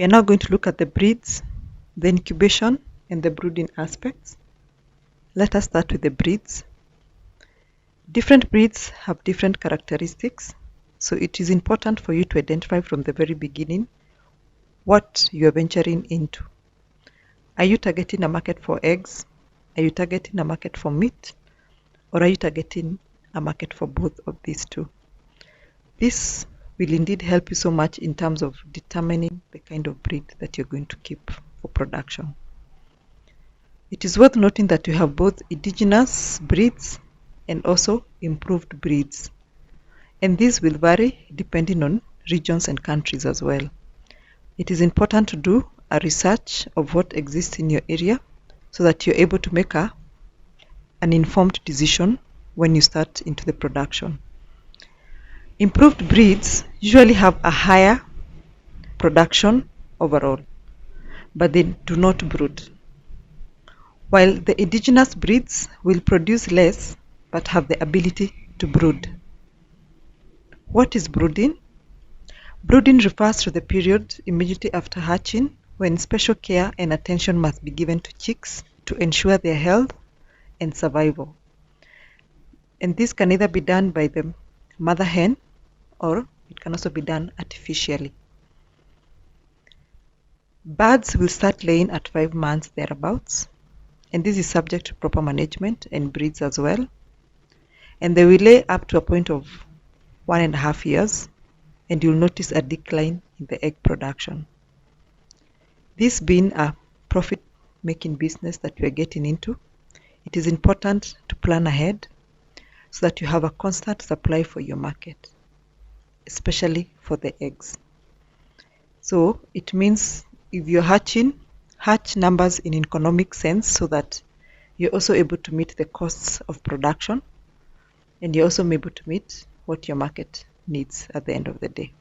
are now going to look at the breeds, the incubation, and the brooding aspects. Let us start with the breeds. Different breeds have different characteristics, so it is important for you to identify from the very beginning what you are venturing into. Are you targeting a market for eggs? Are you targeting a market for meat? Or are you targeting a market for both of these two? This will indeed help you so much in terms of determining the kind of breed that you're going to keep for production. It is worth noting that you have both indigenous breeds and also improved breeds. And these will vary depending on regions and countries as well. It is important to do a research of what exists in your area so that you're able to make an informed decision when you start into the production. Improved breeds usually have a higher production overall, but they do not brood. While the indigenous breeds will produce less but have the ability to brood. What is brooding? Brooding refers to the period immediately after hatching when special care and attention must be given to chicks to ensure their health and survival. And this can either be done by the mother hen or it can also be done artificially. Birds will start laying at 5 months thereabouts, and this is subject to proper management and breeds as well. And they will lay up to a point of 1.5 years, and you'll notice a decline in the egg production. This being a profit-making business that we are getting into, it is important to plan ahead so that you have a constant supply for your market, especially for the eggs. So it means if you're hatching, hatch numbers in economic sense so that you're also able to meet the costs of production and you're also able to meet what your market needs at the end of the day.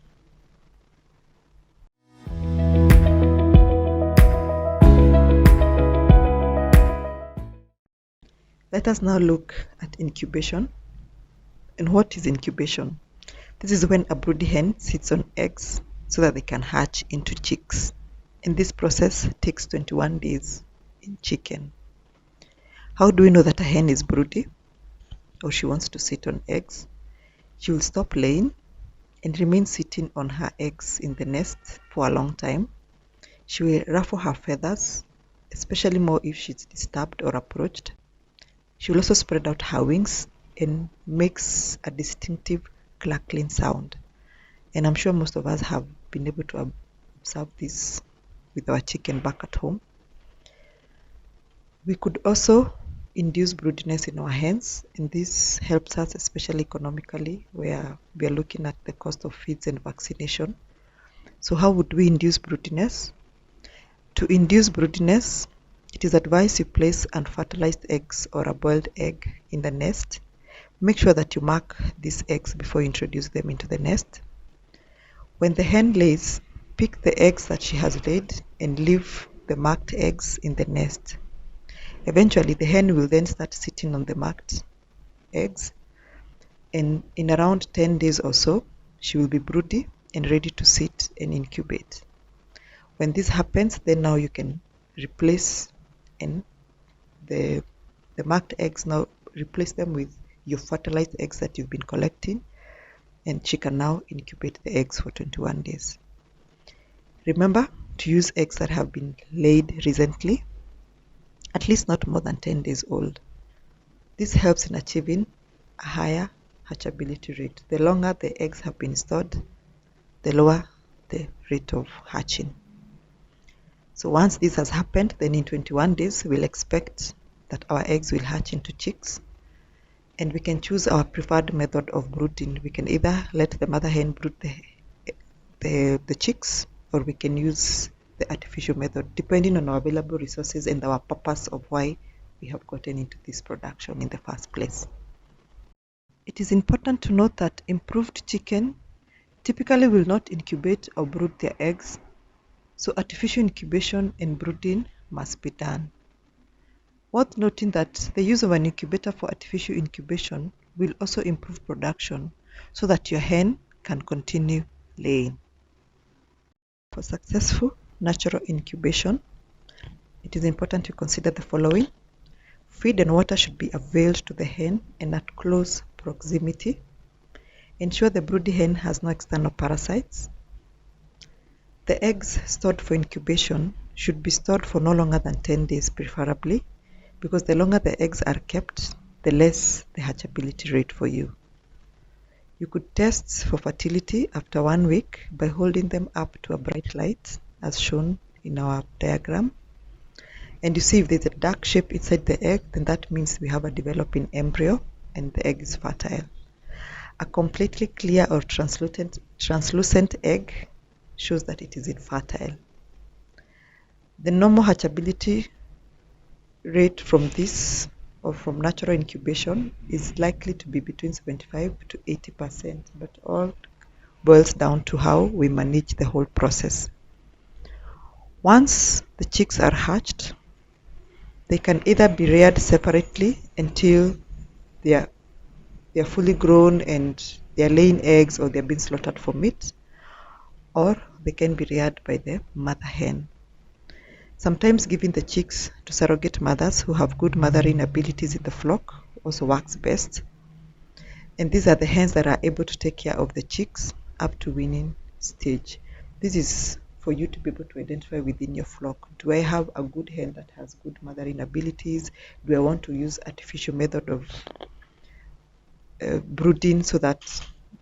Let us now look at incubation. And what is incubation? This is when a broody hen sits on eggs so that they can hatch into chicks. And this process takes 21 days in chicken. How do we know that a hen is broody or she wants to sit on eggs? She will stop laying and remain sitting on her eggs in the nest for a long time. She will ruffle her feathers, especially more if she's disturbed or approached. She will also spread out her wings and makes a distinctive clackling sound. And I'm sure most of us have been able to observe this with our chicken back at home. We could also induce broodiness in our hens, and this helps us especially economically where we are looking at the cost of feeds and vaccination. So how would we induce broodiness? To induce broodiness, it is advised you place unfertilized eggs or a boiled egg in the nest. Make sure that you mark these eggs before you introduce them into the nest. When the hen lays, pick the eggs that she has laid and leave the marked eggs in the nest. Eventually, the hen will then start sitting on the marked eggs, and in around 10 days or so, she will be broody and ready to sit and incubate. When this happens, then now you can replace and the marked eggs, now replace them with your fertilized eggs that you've been collecting, and she can now incubate the eggs for 21 days. Remember to use eggs that have been laid recently, at least not more than 10 days old. This helps in achieving a higher hatchability rate. The longer the eggs have been stored, the lower the rate of hatching. So once this has happened, then in 21 days, we'll expect that our eggs will hatch into chicks. And we can choose our preferred method of brooding. We can either let the mother hen brood the chicks, or we can use the artificial method, depending on our available resources and our purpose of why we have gotten into this production in the first place. It is important to note that improved chicken typically will not incubate or brood their eggs, so artificial incubation and brooding must be done. Worth noting that the use of an incubator for artificial incubation will also improve production so that your hen can continue laying. For successful natural incubation, it is important to consider the following. Feed and water should be availed to the hen and at close proximity. Ensure the broody hen has no external parasites. The eggs stored for incubation should be stored for no longer than 10 days preferably, because the longer the eggs are kept, the less the hatchability rate for you. You could test for fertility after 1 week by holding them up to a bright light as shown in our diagram. And you see if there's a dark shape inside the egg, then that means we have a developing embryo and the egg is fertile. A completely clear or translucent egg shows that it is infertile. The normal hatchability rate from this or from natural incubation is likely to be between 75 to 80%, but all boils down to how we manage the whole process. Once the chicks are hatched, they can either be reared separately until they are fully grown and they are laying eggs or they're being slaughtered for meat, or they can be reared by the mother hen. Sometimes giving the chicks to surrogate mothers who have good mothering abilities in the flock also works best. And these are the hens that are able to take care of the chicks up to weaning stage. This is for you to be able to identify within your flock. Do I have a good hen that has good mothering abilities? Do I want to use artificial method of brooding so that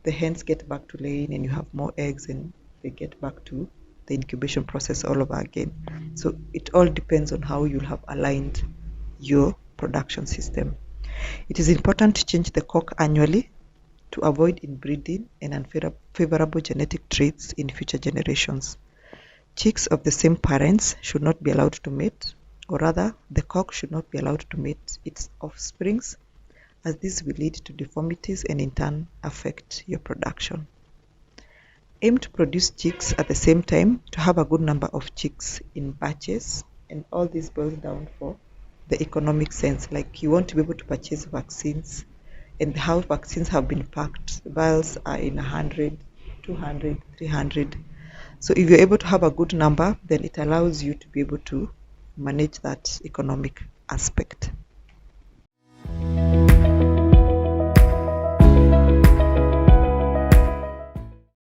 the hens get back to laying and you have more eggs and they get back to the incubation process all over again? So it all depends on how you'll have aligned your production system. It is important to change the cock annually to avoid inbreeding and unfavorable genetic traits in future generations. Chicks of the same parents should not be allowed to mate, or rather, the cock should not be allowed to mate its offsprings, as this will lead to deformities and in turn affect your production. Aim to produce chicks at the same time to have a good number of chicks in batches, and all this boils down for the economic sense. Like you want to be able to purchase vaccines and how vaccines have been packed. Vials are in 100, 200, 300. So if you're able to have a good number, then it allows you to be able to manage that economic aspect.